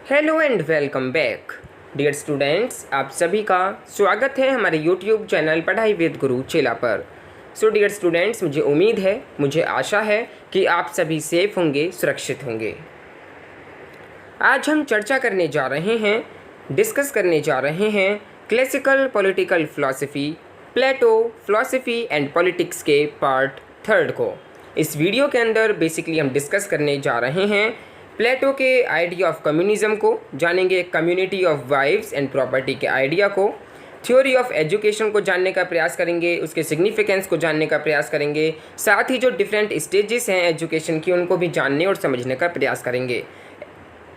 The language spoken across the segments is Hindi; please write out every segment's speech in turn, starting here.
Hello and welcome back dear students, आप सभी का स्वागत है हमारे यूट्यूब चैनल पढ़ाई विद गुरु चेला पर। सो डियर स्टूडेंट्स, मुझे उम्मीद है, मुझे आशा है कि आप सभी सेफ होंगे, सुरक्षित होंगे। आज हम चर्चा करने जा रहे हैं, डिस्कस करने जा रहे हैं classical political philosophy, Plato, philosophy and politics के पार्ट 3 को। इस वीडियो के अंदर बेसिकली हम डिस्कस करने जा रहे हैं प्लेटो के आइडिया ऑफ कम्युनिज्म को, जानेंगे community of wives and property के आइडिया को, थ्योरी ऑफ एजुकेशन को जानने का प्रयास करेंगे, उसके सिग्निफिकेंस को जानने का प्रयास करेंगे, साथ ही जो डिफरेंट स्टेजेस हैं एजुकेशन की उनको भी जानने और समझने का प्रयास करेंगे।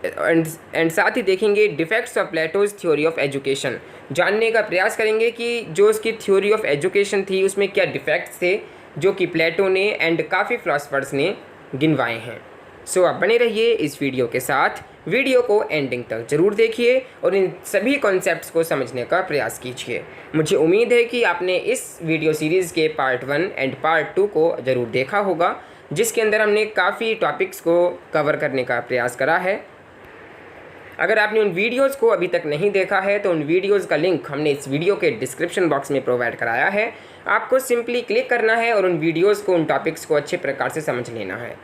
एंड साथ ही देखेंगे defects of Plato's theory of education, जानने का प्रयास करेंगे कि जो उसकी थ्योरी ऑफ एजुकेशन थी उसमें क्या डिफेक्ट्स थे जो कि प्लेटो ने एंड काफ़ी फिलोसफर्स ने गिनवाए हैं। सो आप बने रहिए इस वीडियो के साथ, वीडियो को एंडिंग तक ज़रूर देखिए और इन सभी कॉन्सेप्ट्स को समझने का प्रयास कीजिए। मुझे उम्मीद है कि आपने इस वीडियो सीरीज़ के पार्ट 1 एंड पार्ट 2 को ज़रूर देखा होगा, जिसके अंदर हमने काफ़ी टॉपिक्स को कवर करने का प्रयास करा है। अगर आपने उन वीडियोज़ को अभी तक नहीं देखा है तो उन वीडियोज़ का लिंक हमने इस वीडियो के डिस्क्रिप्शन बॉक्स में प्रोवाइड कराया है। आपको सिंपली क्लिक करना है और उन वीडियोज़ को, उन टॉपिक्स को अच्छे प्रकार से समझ लेना है।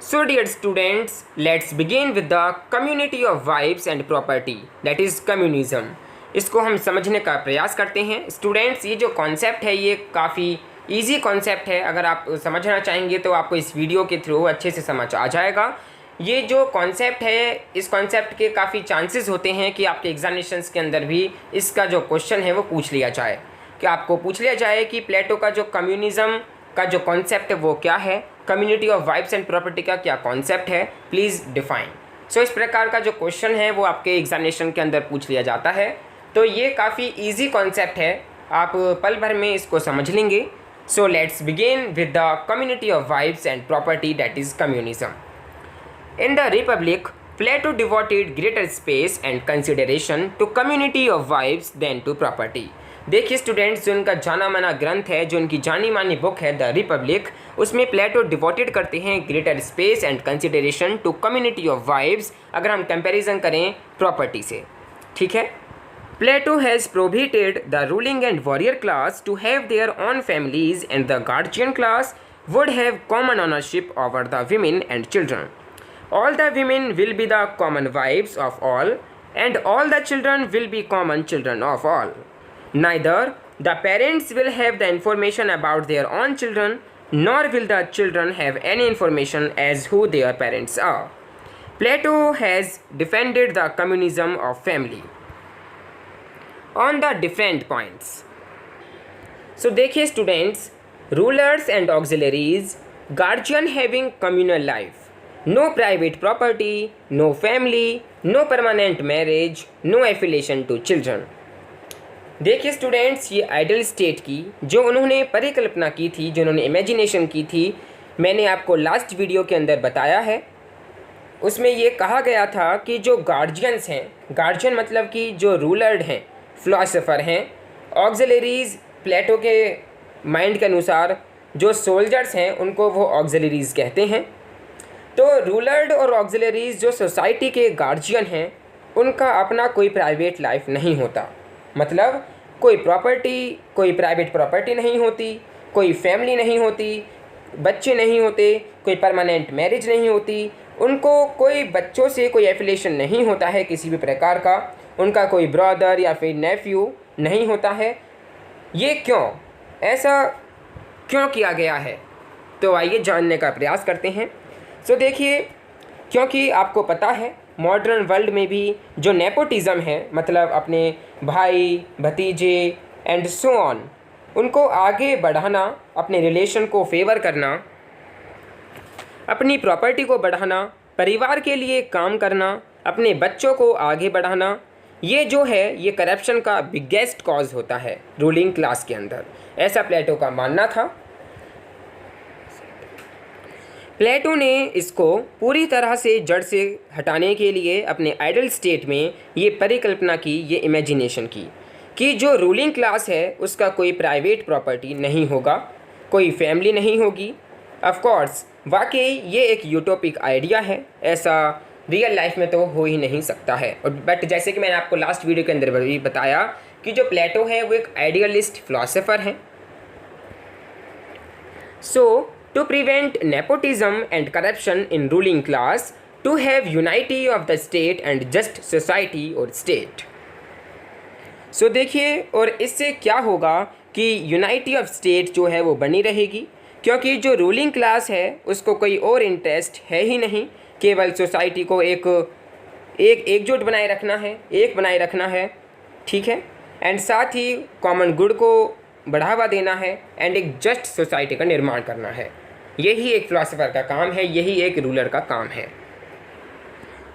So dear students, let's begin with the community of vibes and property, that is communism। इसको हम समझने का प्रयास करते हैं। स्टूडेंट्स, ये जो कॉन्सेप्ट है ये काफ़ी इजी कॉन्सेप्ट है। अगर आप समझना चाहेंगे तो आपको इस वीडियो के थ्रू अच्छे से समझ आ जाएगा। ये जो कॉन्सेप्ट है, इस कॉन्सेप्ट के काफ़ी चांसेस होते हैं कि आपके एग्जामिनेशंस के अंदर भी इसका जो क्वेश्चन है वो पूछ लिया जाए, कि आपको पूछ लिया जाए कि प्लेटो का जो कम्युनिज्म का जो कॉन्सेप्ट है वो क्या है, community of wives and property का क्या कॉन्सेप्ट है, प्लीज़ डिफाइन। सो इस प्रकार का जो क्वेश्चन है वो आपके एग्जामिनेशन के अंदर पूछ लिया जाता है। तो ये काफ़ी इजी कॉन्सेप्ट है, आप पल भर में इसको समझ लेंगे। So let's begin with the community of wives and property, that is communism. In the Republic, Plato devoted greater space and consideration to community of wives than to property. देखिए स्टूडेंट्स, जो उनका जाना माना ग्रंथ है, जो उनकी जानी मानी बुक है द रिपब्लिक, उसमें प्लेटो डिवोटेड करते हैं greater space and consideration to community of wives, अगर हम कंपैरिजन करें प्रॉपर्टी से। ठीक है, Plato has prohibited the ruling and warrior class to have their own families and the guardian class would have common ownership over the women and children. All the women will be the common wives of all, and all the children will be common children of all. Neither the parents will have the information about their own children, nor will the children have any information as who their parents are. Plato has defended the communism of family on the different points. So देखिए students, rulers and auxiliaries, guardian having communal life, no private property, no family, no permanent marriage, no affiliation to children। देखिए स्टूडेंट्स, ये आइडल स्टेट की जो उन्होंने परिकल्पना की थी, जो उन्होंने इमेजिनेशन की थी, मैंने आपको लास्ट वीडियो के अंदर बताया है। उसमें ये कहा गया था कि जो गार्जियंस हैं, गार्जियन मतलब कि जो रूलर्ड हैं, फिलोसोफर हैं, ऑक्सिलरीज प्लेटो के माइंड के अनुसार जो सोल्जर्स हैं उनको वो ऑक्सिलरीज कहते हैं। तो रूलर्ड और ऑक्सिलरीज जो सोसाइटी के गार्जियन हैं, उनका अपना कोई प्राइवेट लाइफ नहीं होता, मतलब कोई प्रॉपर्टी, कोई प्राइवेट प्रॉपर्टी नहीं होती, कोई फैमिली नहीं होती, बच्चे नहीं होते, कोई परमानेंट मैरिज नहीं होती, उनको कोई बच्चों से कोई एफिलिएशन नहीं होता है किसी भी प्रकार का, उनका कोई ब्रदर या फिर नेफ्यू नहीं होता है। ये क्यों, ऐसा क्यों किया गया है, तो आइए जानने का प्रयास करते हैं। सो देखिए, क्योंकि आपको पता है मॉडर्न वर्ल्ड में भी जो नेपोटिज़म है, मतलब अपने भाई भतीजे एंड सो ऑन, उनको आगे बढ़ाना, अपने रिलेशन को फेवर करना, अपनी प्रॉपर्टी को बढ़ाना, परिवार के लिए काम करना, अपने बच्चों को आगे बढ़ाना, ये जो है ये करप्शन का बिगेस्ट कॉज होता है रूलिंग क्लास के अंदर, ऐसा प्लेटो का मानना था। प्लेटो ने इसको पूरी तरह से जड़ से हटाने के लिए अपने आइडल स्टेट में ये परिकल्पना की, ये इमेजिनेशन की कि जो रूलिंग क्लास है उसका कोई प्राइवेट प्रॉपर्टी नहीं होगा, कोई फैमिली नहीं होगी। ऑफ कोर्स वाकई ये एक यूटोपिक आइडिया है, ऐसा रियल लाइफ में तो हो ही नहीं सकता है। और बट जैसे कि मैंने आपको लास्ट वीडियो के अंदर भी बताया कि जो प्लेटो है वो एक आइडियलिस्ट फिलोसोफर हैं। So to prevent nepotism and corruption in ruling class, to have unity of the state and just society और स्टेट। सो देखिए, और इससे क्या होगा कि यूनाइटी ऑफ स्टेट जो है वो बनी रहेगी, क्योंकि जो रूलिंग क्लास है उसको कोई और इंटरेस्ट है ही नहीं, केवल सोसाइटी को एक एकजुट बनाए रखना है, एक बनाए रखना है, ठीक है, एंड साथ ही कॉमन गुड को बढ़ावा देना है एंड एक जस्ट सोसाइटी का निर्माण करना है। यही एक फिलोसोफर का काम है, यही एक रूलर का काम है।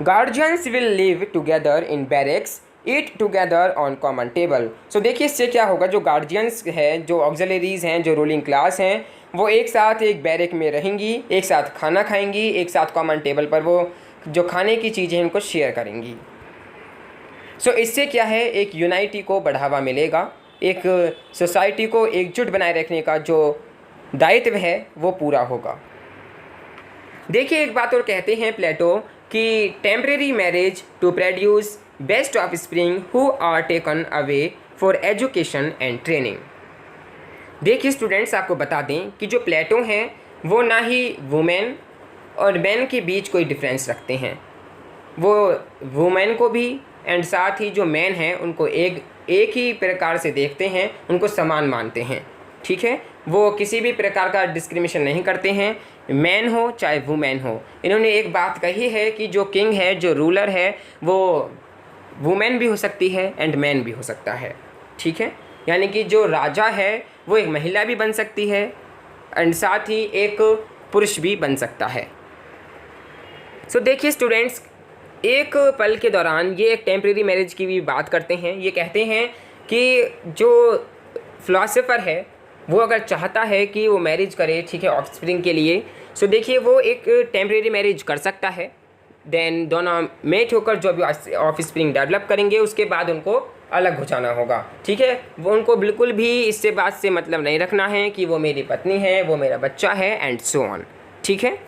Guardians will live together in barracks, eat together on common table. So देखिए इससे क्या होगा, जो गार्जियंस हैं, जो ऑक्सिलरीज हैं, जो रूलिंग क्लास हैं, वो एक साथ एक बैरक में रहेंगी, एक साथ खाना खाएंगी, एक साथ कॉमन टेबल पर वो जो खाने की चीज़ें हैं उनको शेयर करेंगी। सो इससे क्या है, एक यूनाइटी को बढ़ावा मिलेगा, एक सोसाइटी को एकजुट बनाए रखने का जो दायित्व है वो पूरा होगा। देखिए एक बात और कहते हैं प्लेटो कि temporary marriage to produce best of spring who are taken away for education and training. देखिए स्टूडेंट्स, आपको बता दें कि जो प्लेटो हैं वो ना ही वुमेन और मैन के बीच कोई डिफरेंस रखते हैं, वो वुमेन को भी एंड साथ ही जो मैन हैं उनको एक ही प्रकार से देखते हैं, उनको समान मानते हैं, ठीक है। वो किसी भी प्रकार का डिस्क्रिमिनेशन नहीं करते हैं, मैन हो चाहे वुमेन हो। इन्होंने एक बात कही है कि जो किंग है, जो रूलर है, वो वुमेन भी हो सकती है एंड मैन भी हो सकता है, ठीक है। यानी कि जो राजा है वो एक महिला भी बन सकती है एंड साथ ही एक पुरुष भी बन सकता है। सो देखिए स्टूडेंट्स, एक पल के दौरान ये एक टेम्परेरी मैरिज की भी बात करते हैं। ये कहते हैं कि जो फिलोसोफर है वो अगर चाहता है कि वो मैरिज करे, ठीक है, ऑफस्प्रिंग के लिए, सो देखिए वो एक टेम्परेरी मैरिज कर सकता है। देन दोनों मेट होकर जो भी ऑफस्प्रिंग डेवलप करेंगे उसके बाद उनको अलग हो जाना होगा, ठीक है। वो उनको बिल्कुल भी इससे बात से मतलब नहीं रखना है कि वो मेरी पत्नी है, वो मेरा बच्चा है एंड सो ऑन, ठीक है।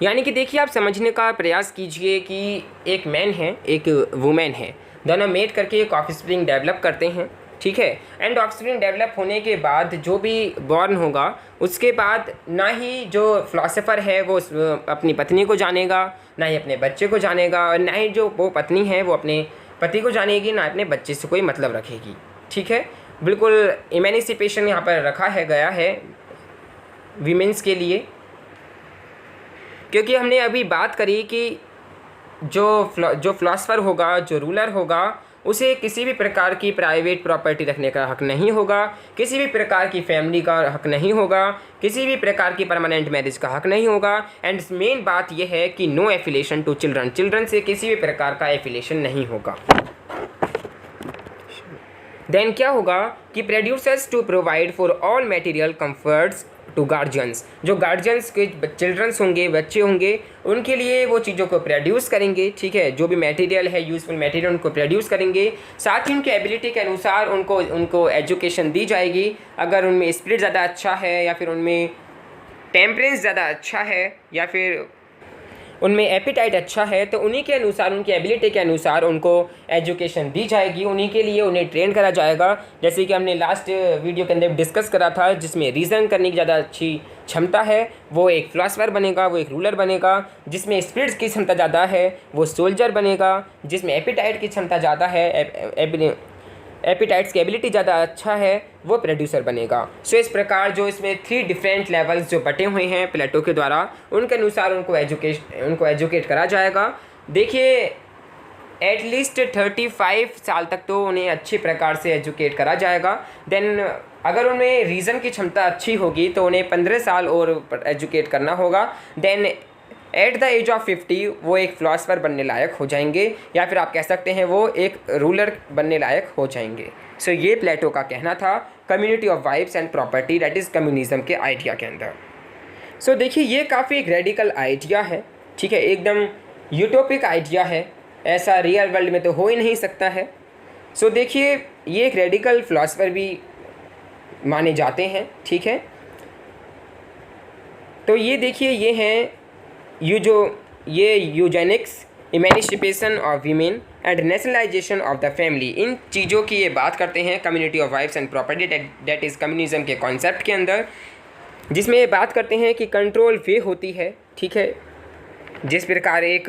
यानी कि देखिए आप समझने का प्रयास कीजिए कि एक मैन है, एक वुमेन है, दोनों मेट करके एक ऑफस्प्रिंग डेवलप करते हैं, ठीक है। एंड ऑफस्प्रिंग डेवलप होने के बाद जो भी बॉर्न होगा उसके बाद ना ही जो फिलोसोफर है वो अपनी पत्नी को जानेगा, ना ही अपने बच्चे को जानेगा, और ना ही जो वो पत्नी है वो अपने पति को जानेगी, ना अपने बच्चे से कोई मतलब रखेगी, ठीक है। बिल्कुल इमेनिसिपेशन यहाँ पर रखा है गया है वीमेंस के लिए, क्योंकि हमने अभी बात करी कि जो फिलोसोफर होगा, जो रूलर होगा, उसे किसी भी प्रकार की प्राइवेट प्रॉपर्टी रखने का हक नहीं होगा, किसी भी प्रकार की फैमिली का हक नहीं होगा, किसी भी प्रकार की परमानेंट मैरिज का हक नहीं होगा। एंड मेन बात यह है कि no affiliation to children, children से किसी भी प्रकार का एफिलेशन नहीं होगा। देन क्या होगा कि producers to provide for all material comforts to guardians, जो गार्जियंस के चिल्ड्रंस होंगे, बच्चे होंगे, उनके लिए वो चीज़ों को प्रोड्यूस करेंगे, ठीक है। जो भी मटेरियल है, यूज़फुल मटेरियल, उनको प्रोड्यूस करेंगे। साथ ही उनके एबिलिटी के अनुसार उनको एजुकेशन दी जाएगी। अगर उनमें स्पिरिट ज़्यादा अच्छा है, या फिर उनमें टेम्परेंस ज़्यादा अच्छा है, या फिर उनमें एपिटाइट अच्छा है, तो उन्हीं के अनुसार, उनकी एबिलिटी के अनुसार उनको एजुकेशन दी जाएगी, उन्हीं के लिए उन्हें ट्रेन करा जाएगा। जैसे कि हमने लास्ट वीडियो के अंदर डिस्कस करा था, जिसमें रीज़न करने की ज़्यादा अच्छी क्षमता है वो एक फिलोसोफर बनेगा, वो एक रूलर बनेगा। जिसमें स्पिरिट्स की क्षमता ज़्यादा है वो सोल्जर बनेगा। जिसमें एपिटाइट की क्षमता ज़्यादा है, एपिटाइट्स की एबिलिटी ज़्यादा अच्छा है, वो प्रोड्यूसर बनेगा। सो इस प्रकार जो इसमें 3 डिफरेंट लेवल्स जो बटे हुए हैं प्लेटो के द्वारा, उनके अनुसार उनको एजुकेट करा जाएगा। देखिए एटलीस्ट 35 साल तक तो उन्हें अच्छी प्रकार से एजुकेट करा जाएगा। देन अगर उनमें रीज़न की क्षमता अच्छी होगी तो उन्हें 15 साल और एजुकेट करना होगा। Then at the age of 50 वो एक फिलोसोफर बनने लायक हो जाएंगे, या फिर आप कह सकते हैं वो एक रूलर बनने लायक हो जाएंगे। सो ये प्लेटो का कहना था community of wives and property, that is communism के आइडिया के अंदर। सो देखिए ये काफ़ी एक रेडिकल आइडिया है, ठीक है, एकदम यूटोपिक आइडिया है, ऐसा रियल वर्ल्ड में तो हो ही नहीं सकता है। सो देखिए ये एक रेडिकल फिलोसोफर भी माने जाते हैं, ठीक है। तो ये देखिए ये हैं, ये जो ये eugenics, emancipation of women and nationalisation of the family, इन चीज़ों की ये बात करते हैं community of wives and property, that is communism के कॉन्सेप्ट के अंदर, जिसमें ये बात करते हैं कि कंट्रोल वे होती है, ठीक है, जिस प्रकार एक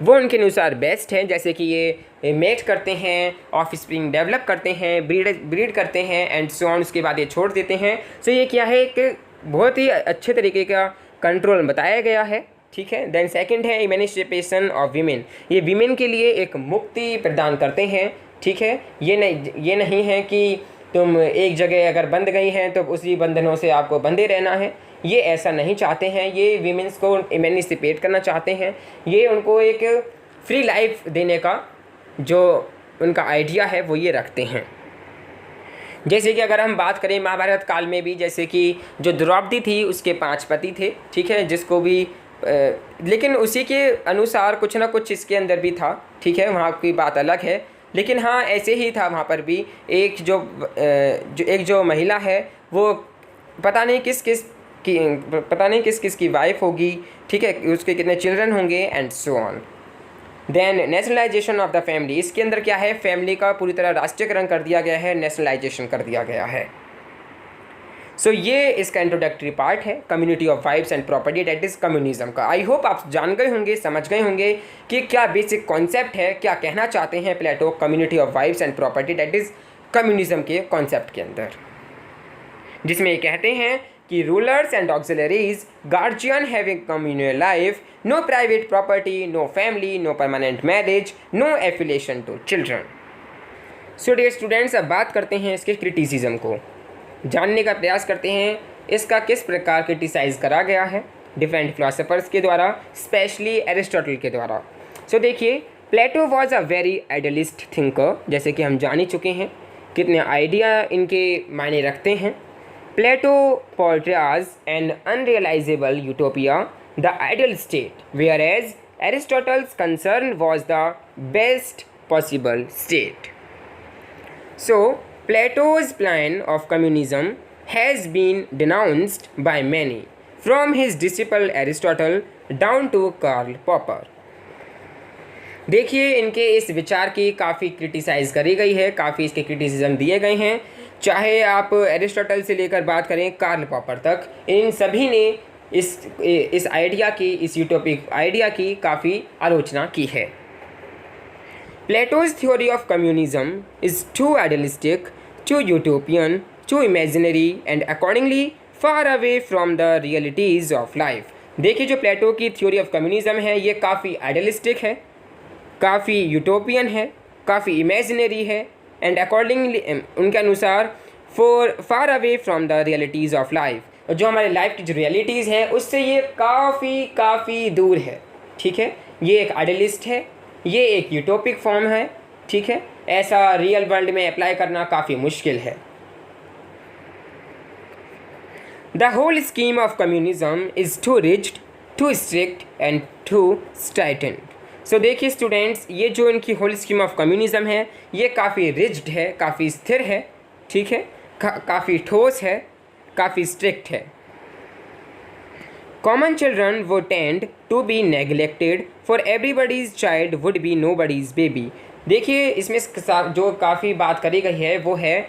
वो उनके अनुसार बेस्ट है, जैसे कि ये मेट करते हैं, ऑफ स्प्रिंग डेवलप करते हैं, ब्रीड करते हैं एंड सो ऑन, उसके बाद ये छोड़ देते हैं। सो ये क्या है, एक बहुत ही अच्छे तरीके का कंट्रोल बताया गया है, ठीक है। देन सेकंड है इमेनिसिपेशन ऑफ वीमेन, ये वीमेन के लिए एक मुक्ति प्रदान करते हैं, ठीक है। ये नहीं है कि तुम एक जगह अगर बंध गई हैं तो उसी बंधनों से आपको बंधे रहना है, ये ऐसा नहीं चाहते हैं। ये वीमेंस को इमेनिसिपेट करना चाहते हैं, ये उनको एक फ्री लाइफ देने का जो उनका आइडिया है वो ये रखते हैं। जैसे कि अगर हम बात करें महाभारत काल में भी, जैसे कि जो द्रौपदी थी उसके 5 पति थे, ठीक है, जिसको भी लेकिन उसी के अनुसार कुछ ना कुछ इसके अंदर भी था, ठीक है, वहाँ की बात अलग है। लेकिन हाँ ऐसे ही था वहाँ पर भी, एक जो महिला है वो पता नहीं किस किस की वाइफ होगी, ठीक है, उसके कितने चिल्ड्रन होंगे and so on. Then nationalisation of the family, इसके अंदर क्या है, फैमिली का पूरी तरह राष्ट्रीयकरण कर दिया गया है, नेशनलाइजेशन कर दिया गया है। सो ये इसका इंट्रोडक्टरी पार्ट है community of wives and property, that is communism का। आई होप आप जान गए होंगे, समझ गए होंगे कि क्या बेसिक कॉन्सेप्ट है, क्या कहना चाहते हैं Plato community of wives and property, that is communism के कॉन्सेप्ट के अंदर, जिसमें ये कहते हैं कि rulers and auxiliaries, guardian having communal life, no private property, no family, no permanent marriage, no affiliation to children. So dear students, अब बात करते हैं इसके क्रिटिसिज्म को, जानने का प्रयास करते हैं इसका किस प्रकार क्रिटिसाइज करा गया है डिफरेंट फिलोसोफर्स के द्वारा, स्पेशली एरिस्टोटल के द्वारा। सो देखिए, Plato was a very idealist thinker, जैसे कि हम जान ही चुके हैं कितने आइडिया इनके मायने रखते हैं। प्लेटो portrays an unrealizable utopia, the ideal state, whereas Aristotle's concern was the best possible state. So, Plato's plan of communism has been denounced by many, from his disciple Aristotle down to Karl Popper. देखिए, इनके इस विचार की काफ़ी क्रिटिसाइज़ करी गई है, काफ़ी इसके क्रिटिसिज्म दिए गए हैं, चाहे आप एरिस्टोटल से लेकर बात करें कार्ल पॉपर तक, इन सभी ने इस आइडिया की, इस यूटोपिक आइडिया की काफ़ी आलोचना की है। Plato's theory of communism is too idealistic, too utopian, too imaginary and accordingly far away from the realities of life. देखिए, जो प्लेटो की थ्योरी ऑफ कम्युनिज्म है ये काफ़ी आइडियलिस्टिक है, काफ़ी यूटोपियन है, काफ़ी इमेजिनरी है एंड अकॉर्डिंगली उनके अनुसार फार away from the realities of life, और जो हमारे लाइफ की जो रियलिटीज़ हैं उससे ये काफ़ी दूर है, ठीक है। ये एक आइडियलिस्ट है, ये एक यूटोपिक फॉर्म है, ठीक है, ऐसा रियल वर्ल्ड में अप्लाई करना काफ़ी मुश्किल है। The whole scheme of communism is too rigid, too strict and too straightened. So देखिए स्टूडेंट्स, ये जो इनकी होल स्कीम ऑफ कम्युनिज्म है ये काफ़ी रिजिड है, काफ़ी स्थिर है, ठीक है, काफ़ी ठोस है, काफ़ी स्ट्रिक्ट है। Common children would tend to be neglected, for everybody's child would be nobody's baby. देखिए, इसमें जो काफ़ी बात करी गई है वो है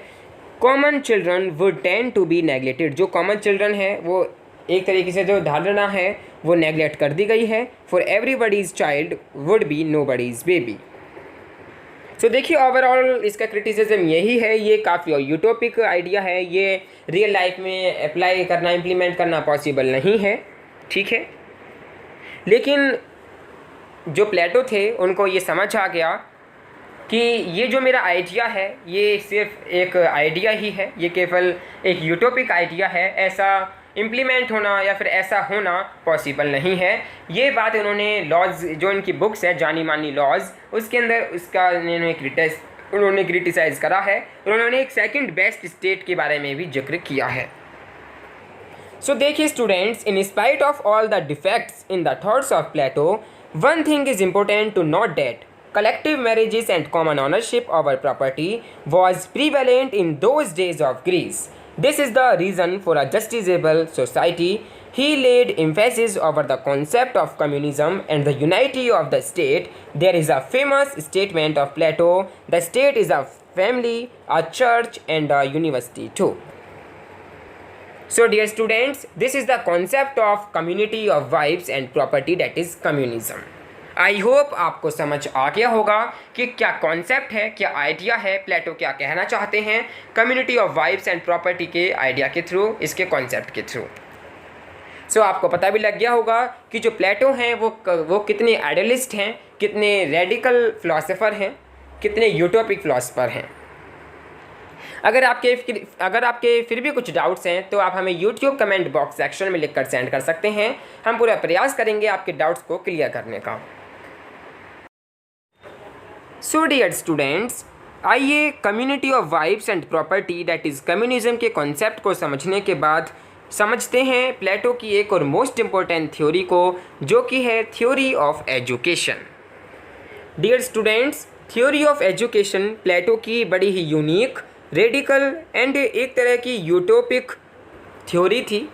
common children would tend to be neglected. जो कॉमन चिल्ड्रन है वो एक तरीके से जो धारणा है वो नेगलेक्ट कर दी गई है। For everybody's child would be nobody's baby. So देखिए, ओवरऑल इसका क्रिटिसिज्म यही है, ये काफ़ी यूटोपिक आइडिया है, ये रियल लाइफ में अप्लाई करना, इम्प्लीमेंट करना पॉसिबल नहीं है, ठीक है। लेकिन जो प्लेटो थे उनको ये समझ आ गया कि ये जो मेरा आइडिया है ये सिर्फ एक आइडिया ही है, ये केवल एक यूटोपिक आइडिया है, ऐसा इम्प्लीमेंट होना या फिर ऐसा होना पॉसिबल नहीं है। ये बात उन्होंने लॉज, जो इनकी बुक्स है जानी मानी लॉज, उसके अंदर उसका उन्होंने क्रिटिसाइज़ करा है। उन्होंने एक सेकंड बेस्ट स्टेट के बारे में भी जिक्र किया है। सो देखिए students, in spite of all the defects in the thoughts of Plato, one thing is important to note that collective marriages and common ownership over property was prevalent in those days of Greece. This is the reason for a justiciable society He laid emphasis over the concept of communism and the unity of the state. There is a famous statement of Plato, the state is a family, a church and a university too. So dear students, this is the concept of community of wives and property, that is communism. I hope आपको समझ आ गया होगा कि क्या कॉन्सेप्ट है, क्या आइडिया है, प्लेटो क्या कहना चाहते हैं community of wives and property के आइडिया के थ्रू, इसके कॉन्सेप्ट के थ्रू। सो आपको पता भी लग गया होगा कि जो प्लेटो हैं वो कितने आइडियलिस्ट हैं, कितने रेडिकल फिलोसोफर हैं, कितने यूटोपिक फिलोसोफर हैं। अगर आपके फिर भी कुछ डाउट्स हैं तो आप हमें यूट्यूब कमेंट बॉक्स सेक्शन में लिखकर सेंड कर सकते हैं। हम पूरा प्रयास करेंगे आपके डाउट्स को क्लियर करने का। सो डियर स्टूडेंट्स, आइए community of wives and property that is communism के कॉन्सेप्ट को समझने के बाद समझते हैं प्लेटो की एक और मोस्ट इम्पोर्टेंट थ्योरी को, जो कि है theory of education. Dear students, theory of education Plato की बड़ी ही यूनिक, रेडिकल एंड एक तरह की यूटोपिक थ्योरी थी,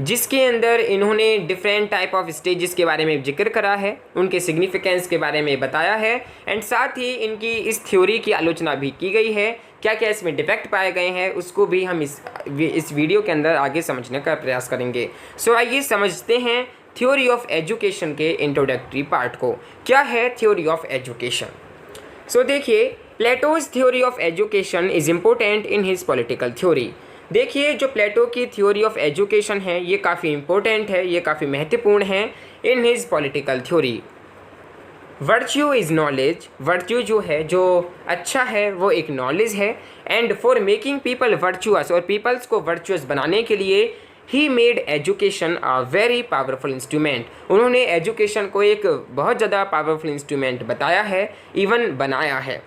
जिसके अंदर इन्होंने डिफरेंट टाइप ऑफ स्टेजेस के बारे में जिक्र करा है, उनके सिग्निफिकेंस के बारे में बताया है एंड साथ ही इनकी इस थ्योरी की आलोचना भी की गई है। क्या क्या इसमें डिफेक्ट पाए गए हैं उसको भी हम इस वीडियो के अंदर आगे समझने का प्रयास करेंगे। सो आइए समझते हैं थ्योरी ऑफ एजुकेशन के इंट्रोडक्टरी पार्ट को। क्या है थ्योरी ऑफ एजुकेशन? सो देखिए, Plato's theory of education is important in his political theory. देखिए, जो प्लेटो की थ्योरी ऑफ एजुकेशन है ये काफ़ी इम्पोर्टेंट है, ये काफ़ी महत्वपूर्ण है in his political theory. Virtue is knowledge, virtue जो है, जो अच्छा है वो एक नॉलेज है। And for making people virtuous, और पीपल्स को वर्चुअस बनाने के लिए he made education a very powerful instrument, उन्होंने एजुकेशन को एक बहुत ज़्यादा पावरफुल इंस्ट्रूमेंट बताया है, इवन बनाया है।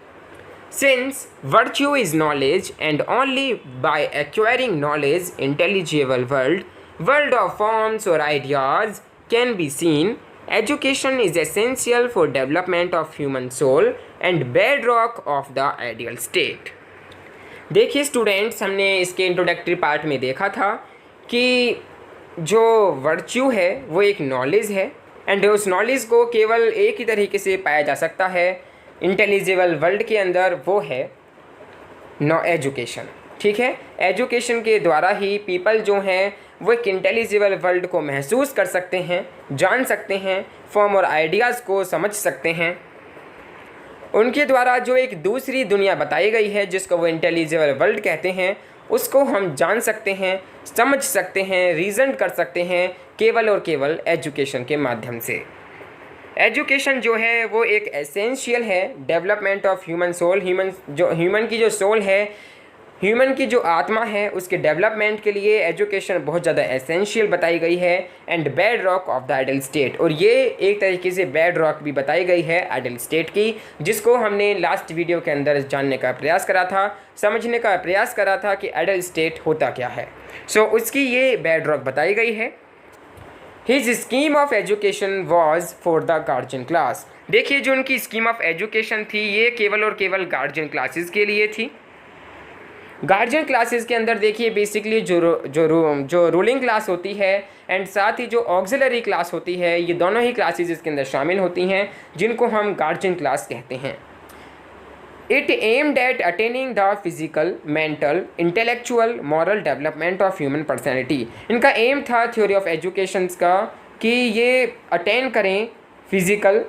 Since virtue is knowledge and only by acquiring knowledge intelligible world of forms or ideas can be seen, education is essential for development of human soul and bedrock of the ideal state। देखिए स्टूडेंट्स, हमने इसके इंट्रोडक्टरी पार्ट में देखा था कि जो वर्च्यू है वो एक नॉलेज है एंड उस नॉलेज को केवल एक ही तरीके से पाया जा सकता है इंटेलिजिबल वर्ल्ड के अंदर, वो है एजुकेशन। ठीक है, एजुकेशन के द्वारा ही पीपल जो हैं वो एक इंटेलिजिबल वर्ल्ड को महसूस कर सकते हैं, जान सकते हैं, फॉर्म और आइडियाज़ को समझ सकते हैं। उनके द्वारा जो एक दूसरी दुनिया बताई गई है जिसको वो इंटेलिजिबल वर्ल्ड कहते हैं, उसको हम जान सकते हैं, समझ सकते हैं, रीज़न कर सकते हैं केवल और केवल एजुकेशन के माध्यम से। एजुकेशन जो है वो एक एसेंशियल है development of human soul, human की जो सोल है, ह्यूमन की जो आत्मा है, उसके डेवलपमेंट के लिए एजुकेशन बहुत ज़्यादा एसेंशियल बताई गई है। And bedrock of the ideal state, और ये एक तरीके से बेड रॉक भी बताई गई है आइडल स्टेट की, जिसको हमने लास्ट वीडियो के अंदर जानने का प्रयास करा था, समझने का प्रयास करा था कि आइडल स्टेट होता क्या है। सो उसकी ये बेड रॉक बताई गई है। His scheme of education was for the guardian class। देखिए, जो उनकी स्कीम ऑफ एजुकेशन थी ये केवल और केवल गार्जियन क्लासेस के लिए थी। गार्जियन क्लासेस के अंदर देखिए बेसिकली जो रूलिंग क्लास होती है एंड साथ ही जो ऑक्सिलरी क्लास होती है, ये दोनों ही क्लासेस इसके अंदर शामिल होती हैं, जिनको हम गार्जियन क्लास कहते हैं। It aimed at attaining the physical, mental, intellectual, moral development of human personality। इनका एम था थ्योरी ऑफ एजुकेशन का कि ये अटेन करें फिज़िकल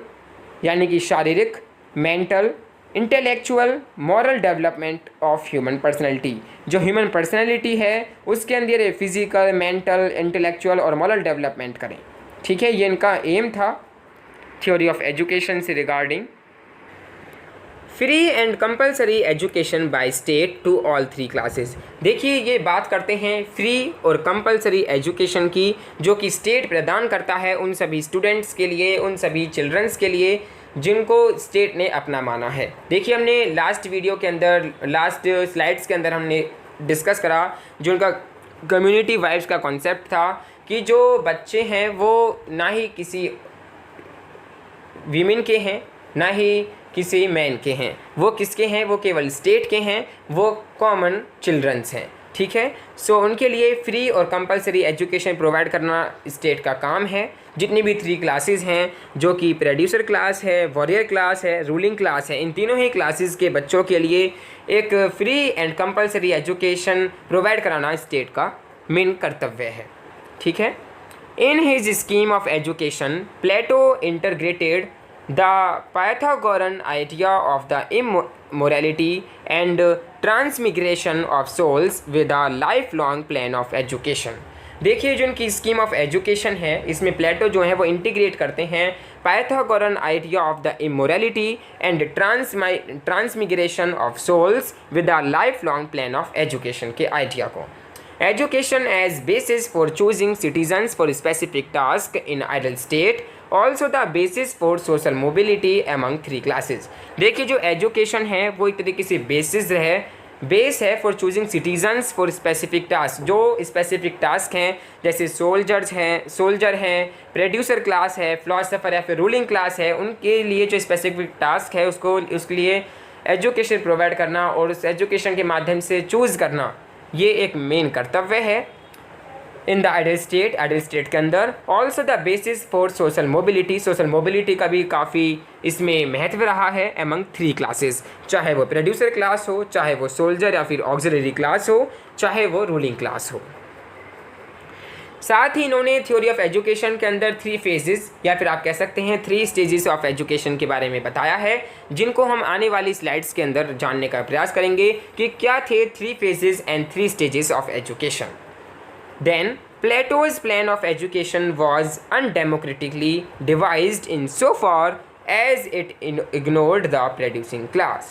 यानी कि शारीरिक, mental, intellectual, moral development of human personality. जो ह्यूमन पर्सनैलिटी है उसके अंदर ये फिज़िकल, मेंटल, इंटेलेक्चुअल और मॉरल डेवलपमेंट करें। ठीक है, ये इनका एम था थ्योरी ऑफ एजुकेशन से regarding. Free and compulsory education by state to all three classes. देखिए, ये बात करते हैं फ्री और कंपलसरी एजुकेशन की, जो कि स्टेट प्रदान करता है उन सभी स्टूडेंट्स के लिए, उन सभी चिल्ड्रंस के लिए जिनको स्टेट ने अपना माना है। देखिए, हमने लास्ट वीडियो के अंदर, लास्ट स्लाइड्स के अंदर हमने डिस्कस करा जो उनका कम्युनिटी वाइब्स का कॉन्सेप्ट था कि जो बच्चे हैं वो ना ही किसी वीमेन के हैं ना ही किसी मैन के हैं, वो किसके हैं, वो केवल स्टेट के हैं, वो कॉमन चिल्ड्रंस हैं। ठीक है। सो उनके लिए फ्री और कंपलसरी एजुकेशन प्रोवाइड करना स्टेट का काम है। जितनी भी 3 क्लासेस हैं, जो कि प्रोड्यूसर क्लास है, वॉरियर क्लास है, रूलिंग क्लास है, इन तीनों ही क्लासेस के बच्चों के लिए एक free and compulsory education provide कराना स्टेट का मेन कर्तव्य है। ठीक है। In his scheme of education Plato integrated the Pythagorean idea of the immorality and transmigration of souls with a lifelong plan of education। देखिए जो उनकी स्कीम ऑफ एजुकेशन है, इसमें प्लेटो जो है वो इंटीग्रेट करते हैं Pythagorean idea of the immortality and transmigration of souls with a life long plan of education के आइडिया को। Education as basis for choosing citizens for specific task in ideal state, also the basis for social mobility among 3 classes. देखिए जो एजुकेशन है वो एक तरीके से बेस है for choosing citizens for specific task. जो स्पेसिफिक टास्क हैं जैसे सोल्जर हैं, प्रोड्यूसर क्लास है, फिलोसोफर या फिर रूलिंग क्लास है, उनके लिए जो स्पेसिफिक टास्क है उसके लिए एजुकेशन प्रोवाइड करना और उस एजुकेशन के माध्यम से चूज़ करना, ये एक मेन कर्तव्य है इन द आइडल स्टेट के अंदर। Also the basis for social mobility का भी काफ़ी इसमें महत्व रहा है एमंग 3 क्लासेस, चाहे वो प्रोड्यूसर क्लास हो, चाहे वो सोल्जर या फिर ऑक्सिलरी क्लास हो, चाहे वो रूलिंग क्लास हो। साथ ही इन्होंने थ्योरी ऑफ एजुकेशन के अंदर 3 फेजेस या फिर आप कह सकते हैं 3 स्टेजेस ऑफ एजुकेशन के बारे में बताया है, जिनको हम आने वाली स्लाइड्स के अंदर जानने का प्रयास करेंगे कि क्या थे 3 phases and 3 stages of education. Then Plato's plan of education was undemocratically devised in so far as it ignored the producing class।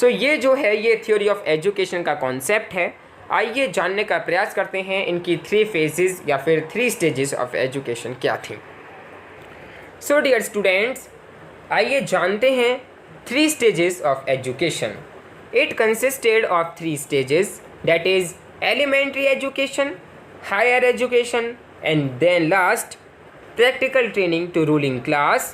So ये जो है ये थ्योरी ऑफ एजुकेशन का कॉन्सेप्ट है। आइए जानने का प्रयास करते हैं इनकी 3 फेजेस या फिर 3 स्टेजेस ऑफ एजुकेशन क्या थी। सो डियर स्टूडेंट्स, आइए जानते हैं 3 stages of education. It consisted of 3 stages, that is elementary education, higher education and then last practical training to ruling class।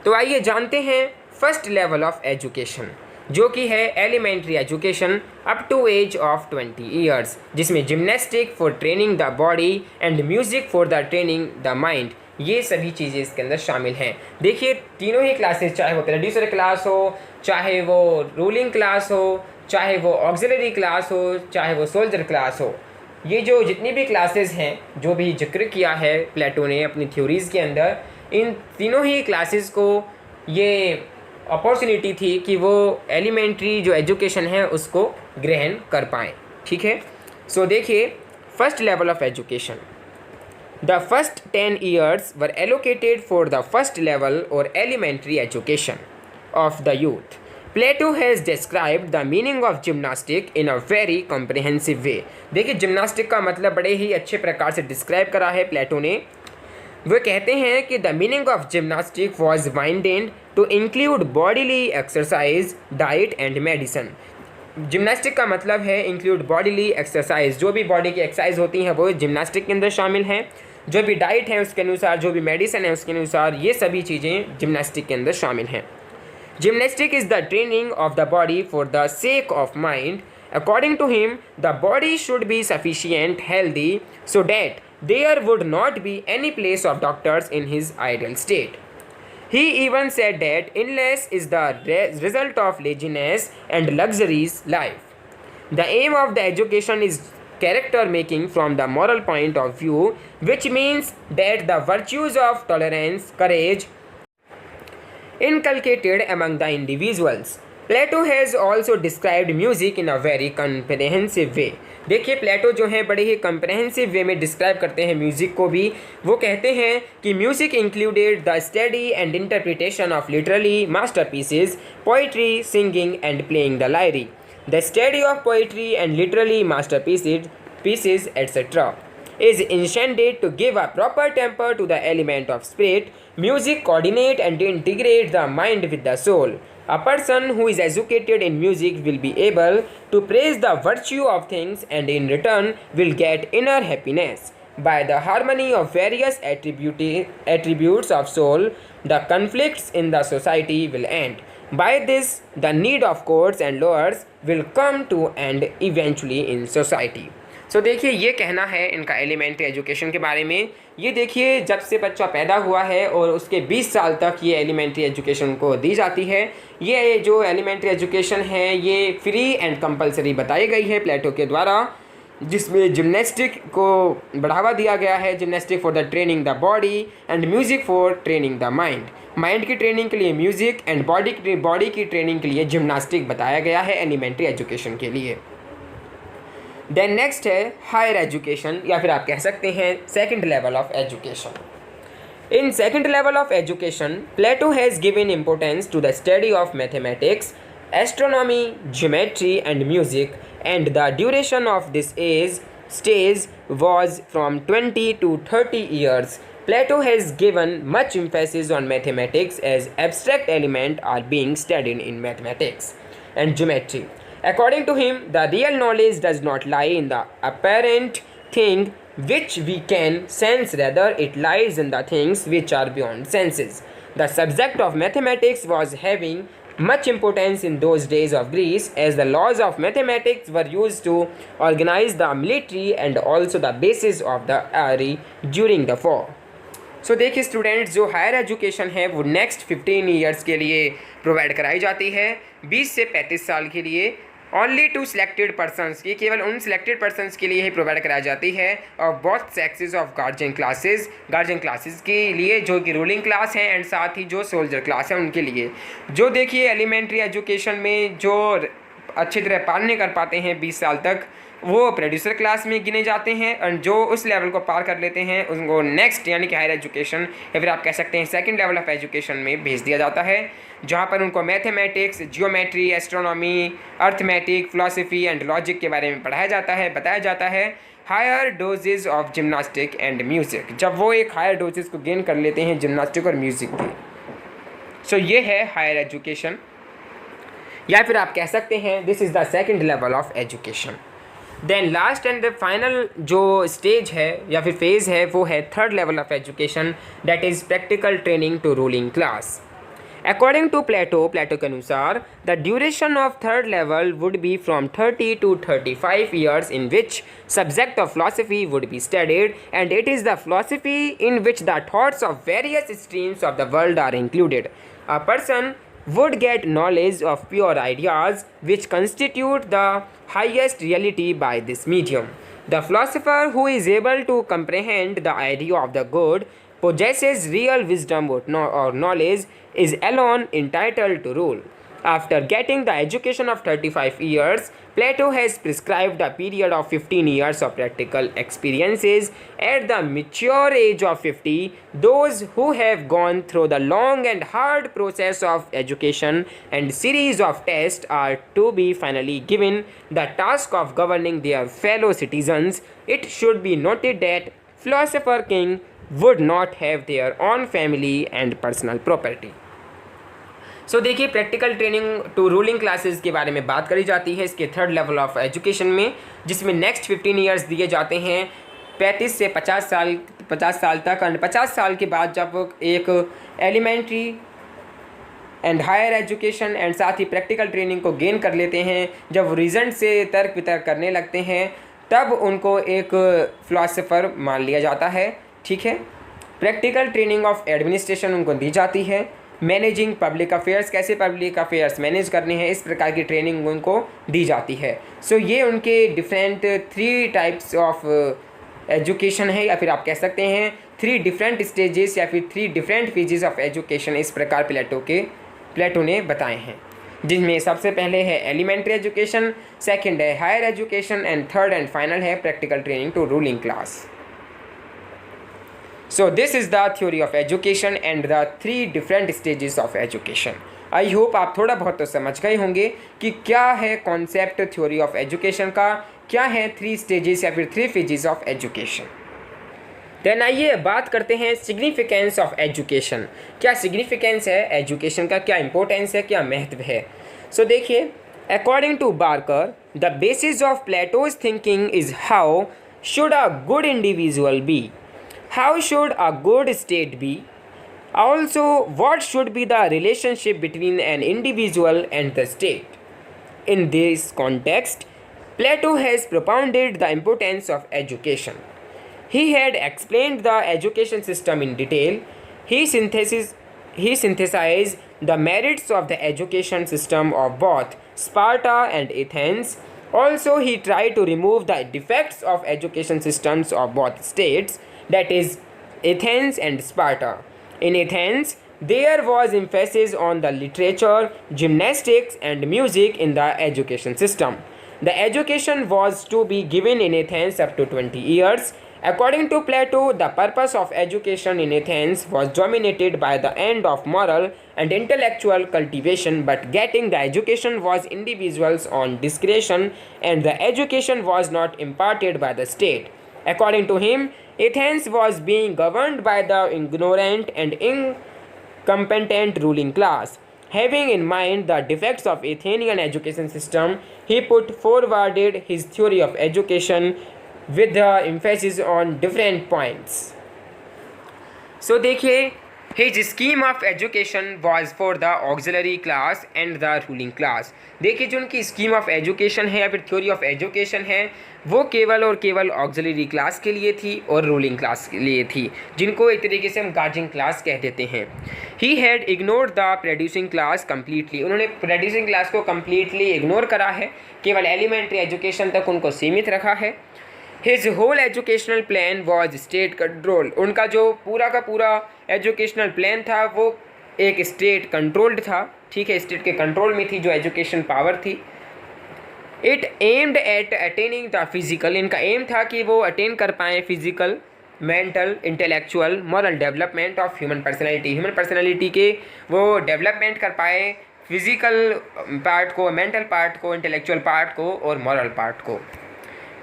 तो आइए जानते हैं फर्स्ट लेवल ऑफ एजुकेशन, जो कि है elementary education up to age of 20 years, जिसमें gymnastic for training the body and music for the training the mind, ये सभी चीज़ें इसके अंदर शामिल हैं। देखिए तीनों ही क्लासेस, चाहे वो प्रोड्यूसर क्लास हो, चाहे वो रूलिंग क्लास हो, चाहे वो ऑक्सिलरी क्लास हो, चाहे वो सोल्जर क्लास हो, ये जो जितनी भी क्लासेस हैं जो भी जिक्र किया है प्लेटो ने अपनी थ्योरीज़ के अंदर, इन तीनों ही क्लासेस को ये अपॉर्चुनिटी थी कि वो एलिमेंट्री जो एजुकेशन है उसको ग्रहण कर पाएँ। ठीक है। सो देखिए first level of education, the first 10 years were allocated for the first level or elementary education of the youth। Plato has described the meaning of gymnastic in a very comprehensive way। देखिए जिम्नास्टिक का मतलब बड़े ही अच्छे प्रकार से डिस्क्राइब करा है प्लेटो ने। वो कहते हैं कि the meaning of gymnastic was widened to include bodily exercise, diet and medicine. Gymnastic का मतलब है इंक्लूड बॉडीली एक्सरसाइज, जो भी बॉडी की एक्सरसाइज होती हैं वो जिम्नास्टिक के अंदर शामिल हैं, जो भी डाइट है उसके अनुसार, जो भी मेडिसिन है उसके अनुसार, ये सभी चीज़ें जिम्नास्टिक के अंदर शामिल हैं। Gymnastic is the training of the body for the sake of mind। According to him, the body should be sufficient healthy so that there would not be any place of doctors in his ideal state। He even said that illness is the result of laziness and luxurious life। The aim of the education is character making from the moral point of view, which means that the virtues of tolerance, courage inculcated among the individuals। Plato has also described music in a very comprehensive way। देखिए प्लेटो जो है बड़े ही comprehensive वे में डिस्क्राइब करते हैं म्यूज़िक को भी। वो कहते हैं कि music included the study and interpretation of literally masterpieces, poetry, singing and playing the lyre. The study of poetry and literally masterpieces etcetera is intended to give a proper temper to the element of spirit। Music coordinate and integrate the mind with the soul। A person who is educated in music will be able to praise the virtue of things and in return will get inner happiness। By the harmony of various attributes of soul, the conflicts in the society will end। By this, the need of courts and lawyers will come to end eventually in society. सो देखिए ये कहना है इनका एलिमेंट्री एजुकेशन के बारे में। ये देखिए जब से बच्चा पैदा हुआ है और उसके 20 साल तक ये एलिमेंट्री एजुकेशन को दी जाती है। ये जो एलिमेंट्री एजुकेशन है ये फ्री एंड कंपलसरी बताई गई है प्लेटो के द्वारा, जिसमें जिम्नास्टिक को बढ़ावा दिया गया है। Gymnastic for the training the body and music for training the mind. Mind की ट्रेनिंग के लिए म्यूज़िक एंड बॉडी की ट्रेनिंग के लिए जिम्नास्टिक बताया गया है एलिमेंट्री एजुकेशन के लिए। देन नेक्स्ट है हायर एजुकेशन, या फिर आप कह सकते हैं second level of education. In second level of education, Plato has given importance to the study of mathematics, astronomy, geometry and music, and the duration of this stage was from 20 to 30 years. Plato has given much emphasis on mathematics as abstract elements are being studied in mathematics and geometry. According to him, the real knowledge does not lie in the apparent thing which we can sense, rather it lies in the things which are beyond senses. The subject of mathematics was having much importance in those days of Greece, as the laws of mathematics were used to organize the military and also the basis of the army during the war. सो देखिए स्टूडेंट्स, जो हायर एजुकेशन है वो नेक्स्ट 15 ईयर्स के लिए प्रोवाइड कराई जाती है, 20 से 35 साल के लिए। ओनली टू सिलेक्टेड पर्सनस की, केवल उन सिलेक्टेड पर्सनस के लिए ही प्रोवाइड कराई जाती है। और both sexes of guardian classes के लिए, जो कि रूलिंग क्लास हैं एंड साथ ही जो सोल्जर क्लास है उनके लिए। जो देखिए एलिमेंट्री एजुकेशन में जो अच्छी तरह पार नहीं कर पाते हैं 20 साल तक, वो प्रोड्यूसर क्लास में गिने जाते हैं, और जो उस लेवल को पार कर लेते हैं उनको नेक्स्ट यानी कि हायर एजुकेशन या फिर आप कह सकते हैं सेकंड लेवल ऑफ एजुकेशन में भेज दिया जाता है, जहाँ पर उनको mathematics, geometry, astronomy, arithmetic, philosophy and logic के बारे में पढ़ाया जाता है, बताया जाता है। Higher doses of gymnastic and music, जब वो एक हायर डोजेज को गेन कर लेते हैं जिम्नास्टिक और म्यूज़िक की। सो ये है हायर एजुकेशन, या फिर आप कह सकते हैं this is the second level of education. Then last and the final जो स्टेज है या फिर फेज़ है वो है third level of education, that is practical training to ruling class. According to Plato के अनुसार the duration of third level would be from 30 to 35 years, in which subject of philosophy would be studied, and it is the philosophy in which the thoughts of various streams of the world are included. A person would get knowledge of pure ideas which constitute the highest reality by this medium. The philosopher who is able to comprehend the idea of the good, possesses real wisdom or knowledge, is alone entitled to rule. After getting the education of 35 years, Plato has prescribed a period of 15 years of practical experiences. At the mature age of 50, those who have gone through the long and hard process of education and series of tests are to be finally given the task of governing their fellow citizens. It should be noted that philosopher king would not have their own family and personal property. So देखिए practical training to ruling classes के बारे में बात करी जाती है इसके थर्ड लेवल ऑफ एजुकेशन में, जिसमें नेक्स्ट 15 ईयर्स दिए जाते हैं 35 से 50 साल तक। और 50 साल के बाद जब एक elementary and higher education and साथ ही प्रैक्टिकल ट्रेनिंग को गेन कर लेते हैं, जब रीजन से तर्क वितर्क करने लगते हैं, तब उनको एक फ़िलासफ़र मान लिया जाता है। ठीक है, प्रैक्टिकल ट्रेनिंग ऑफ एडमिनिस्ट्रेशन उनको दी जाती है। मैनेजिंग पब्लिक अफेयर्स, कैसे पब्लिक अफेयर्स मैनेज करने हैं, इस प्रकार की ट्रेनिंग उनको दी जाती है। सो ये उनके डिफरेंट 3 टाइप्स ऑफ एजुकेशन है, या फिर आप कह सकते हैं 3 डिफरेंट स्टेजेस या फिर 3 डिफरेंट फेजेस ऑफ एजुकेशन इस प्रकार प्लेटो ने बताए हैं, जिनमें सबसे पहले है एलिमेंट्री एजुकेशन, सेकेंड है higher education and third and final है practical training to ruling class. So this is the theory of education and the 3 different stages of education. I hope आप थोड़ा बहुत तो समझ गए होंगे कि क्या है कॉन्सेप्ट थ्योरी ऑफ एजुकेशन का, क्या है 3 स्टेजेस या फिर 3 फेजेस ऑफ एजुकेशन। देन आइए बात करते हैं सिग्निफिकेंस ऑफ एजुकेशन। क्या सिग्निफिकेंस है एजुकेशन का, क्या इंपॉर्टेंस है, क्या महत्व है। सो देखिए, according to Barker the basis of Plato's thinking is how should a good individual be, how should a good state be, Also, what should be the relationship between an individual and the state? In this context, Plato has propounded the importance of education. He had explained the education system in detail. He synthesized the merits of the education system of both Sparta and Athens. Also, he tried to remove the defects of education systems of both states, that is, Athens and Sparta. In Athens, there was emphasis on the literature, gymnastics, and music in the education system. The education was to be given in Athens up to 20 years. According to Plato, the purpose of education in Athens was dominated by the end of moral and intellectual cultivation, but getting the education was individuals' own discretion, and the education was not imparted by the state. According to him, Athens was being governed by the ignorant and incompetent ruling class. Having in mind the defects of Athenian education system, he put forwarded his theory of education with the emphasis on different points. So देखिए, his scheme of education was for the auxiliary class and the ruling class. देखिए, जो उनकी स्कीम ऑफ एजुकेशन है या फिर थ्योरी ऑफ एजुकेशन है, वो केवल और केवल ऑक्सिलरी क्लास के लिए थी और रूलिंग क्लास के लिए थी, जिनको एक तरीके से हम गार्जियन क्लास कह देते हैं. He had ignored the producing class completely. उन्होंने प्रोड्यूसिंग क्लास को कम्प्लीटली इग्नोर करा है, केवल एलिमेंट्री एजुकेशन तक उनको सीमित रखा है. His whole educational plan was state control. उनका जो पूरा का पूरा एजुकेशनल प्लान था वो एक स्टेट कंट्रोल्ड था. ठीक है, स्टेट के कंट्रोल में थी जो एजुकेशन पावर थी. It aimed at attaining the physical. इनका एम था कि वो अटेन कर पाएँ physical, mental, intellectual, moral development of human personality. Human personality के वो डेवलपमेंट कर पाए, फिजिकल पार्ट को, मेंटल पार्ट को, इंटेलेक्चुअल पार्ट को और मॉरल पार्ट को.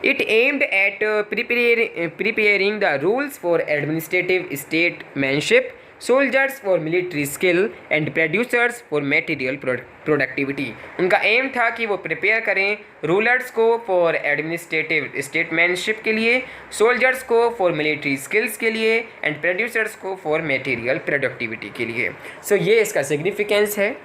It aimed at preparing the rules for administrative statesmanship, soldiers for military skill and producers for material productivity. उनका एम था कि वो प्रिपेयर करें रूलर्स को फॉर एडमिनिस्ट्रेटिव स्टेटमैनशिप के लिए, सोल्जर्स को फॉर मिलिट्री स्किल्स के लिए एंड प्रोड्यूसर्स को फॉर मटेरियल प्रोडक्टिविटी के लिए. सो ये इसका सिग्निफिकेंस है.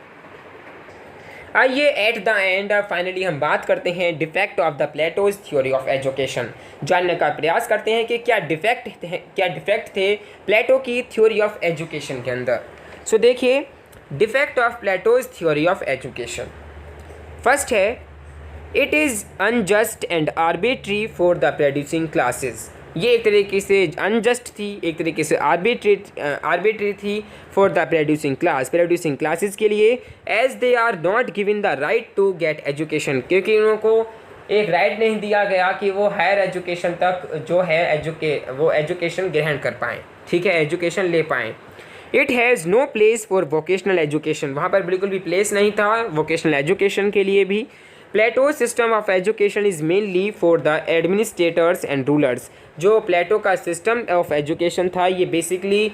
आइए एट द एंड फाइनली हम बात करते हैं defect of the Plato's theory of education. जानने का प्रयास करते हैं कि क्या डिफेक्ट थे प्लेटो की थ्योरी ऑफ एजुकेशन के अंदर. सो देखिए, defect of Plato's theory of education. First है, it is unjust and arbitrary for the producing classes. ये एक तरीके से अनजस्ट थी, एक तरीके से आर्बिट्री थी फॉर द प्रोड्यूसिंग क्लासेस के लिए, as they are not given the right to get education. क्योंकि उनको एक राइट नहीं दिया गया कि वो हायर एजुकेशन तक जो है वो एजुकेशन ग्रहण कर पाएँ. ठीक है, एजुकेशन ले पाएँ. It has no place for vocational education. वहाँ पर बिल्कुल भी प्लेस नहीं था वोकेशनल एजुकेशन के लिए भी. Plato system of education is mainly for the administrators and rulers. जो प्लेटो का सिस्टम ऑफ एजुकेशन था ये बेसिकली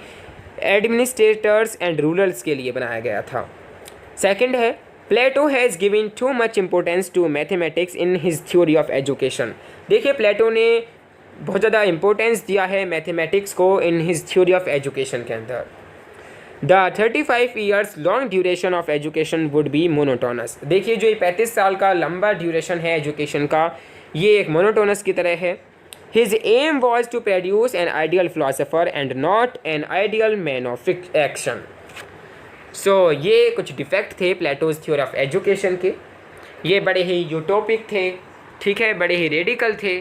एडमिनिस्ट्रेटर्स एंड रूलर्स के लिए बनाया गया था. सेकंड है, Plato has given too much importance to mathematics in his theory of education. देखिए, प्लेटो ने बहुत ज़्यादा इम्पोर्टेंस दिया है मैथमेटिक्स को इन हिज थ्योरी ऑफ एजुकेशन के अंदर. The 35 years long duration of education would be monotonous. देखिए, जो ये 35 साल का लंबा ड्यूरेशन है एजुकेशन का, ये एक मोनोटोनस की तरह है. His aim was to produce an ideal philosopher and not an ideal man of action. So ये कुछ डिफेक्ट थे प्लेटोज थ्योरी ऑफ एजुकेशन के. ये बड़े ही यूटोपिक थे, ठीक है, बड़े ही रेडिकल थे.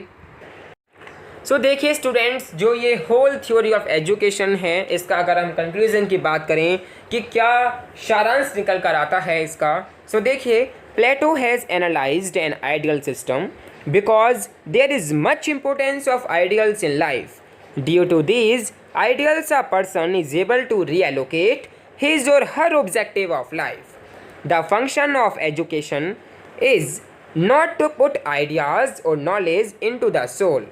सो देखिए स्टूडेंट्स, जो ये होल थ्योरी ऑफ एजुकेशन है, इसका अगर हम कंक्लूजन की बात करें कि क्या सारांश निकल कर आता है इसका. सो देखिए, Plato has analysed an ideal system because there is much importance of ideals in life. Due to these ideals, a person is able to reallocate his or her objective of life. The function of education is not to put ideas or knowledge into the soul.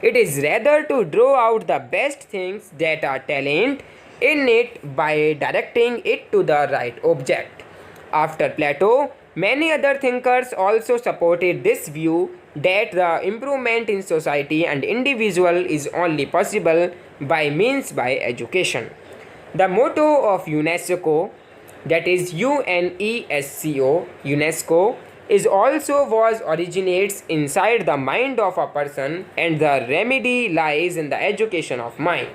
It is rather to draw out the best things that are talent in it by directing it to the right object. After Plato, many other thinkers also supported this view that the improvement in society and individual is only possible by education. The motto of UNESCO, that is UNESCO, UNESCO is also was originates inside the mind of a person, and the remedy lies in the education of mind.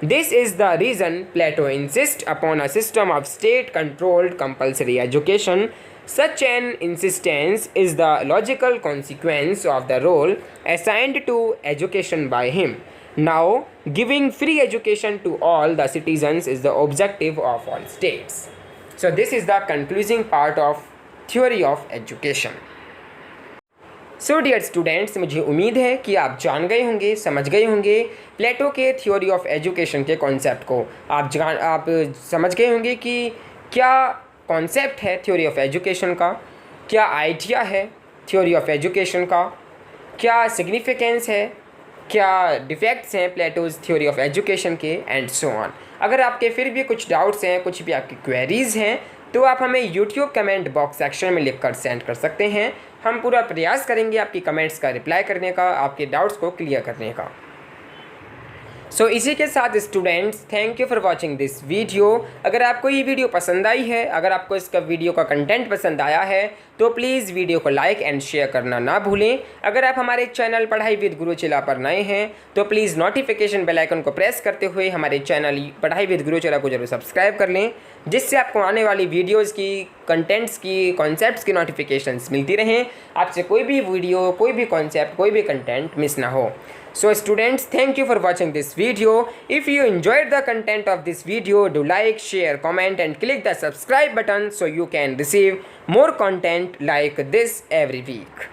This is the reason Plato insists upon a system of state-controlled compulsory education. Such an insistence is the logical consequence of the role assigned to education by him. Now, giving free education to all the citizens is the objective of all states. So this is the concluding part of theory of education. So dear students, मुझे उम्मीद है कि आप जान गए होंगे, समझ गए होंगे प्लेटो के थ्योरी ऑफ एजुकेशन के कॉन्सेप्ट को। आप समझ गए होंगे कि क्या कॉन्सेप्ट है थ्योरी ऑफ एजुकेशन का, क्या आइडिया है थ्योरी ऑफ एजुकेशन का, क्या सिग्निफिकेंस है, क्या डिफेक्ट्स हैं प्लेटोज़ थ्योरी ऑफ एजुकेशन के, एंड सो ऑन। अगर आपके फिर भी कुछ डाउट्स हैं, कुछ भी आपकी क्वेरीज़ हैं, तो आप हमें यूट्यूब कमेंट बॉक्स सेक्शन में लिखकर सेंड कर सकते हैं। हम पूरा प्रयास करेंगे आपकी कमेंट्स का रिप्लाई करने का, आपके डाउट्स को क्लियर करने का। सो इसी के साथ students, thank you for watching this video. अगर आपको ये वीडियो पसंद आई है, अगर आपको इसका वीडियो का कंटेंट पसंद आया है, तो प्लीज़ वीडियो को लाइक एंड शेयर करना ना भूलें। अगर आप हमारे चैनल पढ़ाई विद गुरुचेला पर नए हैं, तो प्लीज़ नोटिफिकेशन बेल आइकन को प्रेस करते हुए हमारे चैनल पढ़ाई विद गुरुचेला को जरूर सब्सक्राइब कर लें, जिससे आपको आने वाली वीडियोज़ की, कंटेंट्स की, कॉन्सेप्ट्स की नोटिफिकेशंस मिलती रहें, आपसे कोई भी वीडियो, कोई भी कॉन्सेप्ट, कोई भी कंटेंट मिस ना हो। So students, thank you for watching this video. If you enjoyed the content of this video, do like, share, comment and click the subscribe button so you can receive more content like this every week.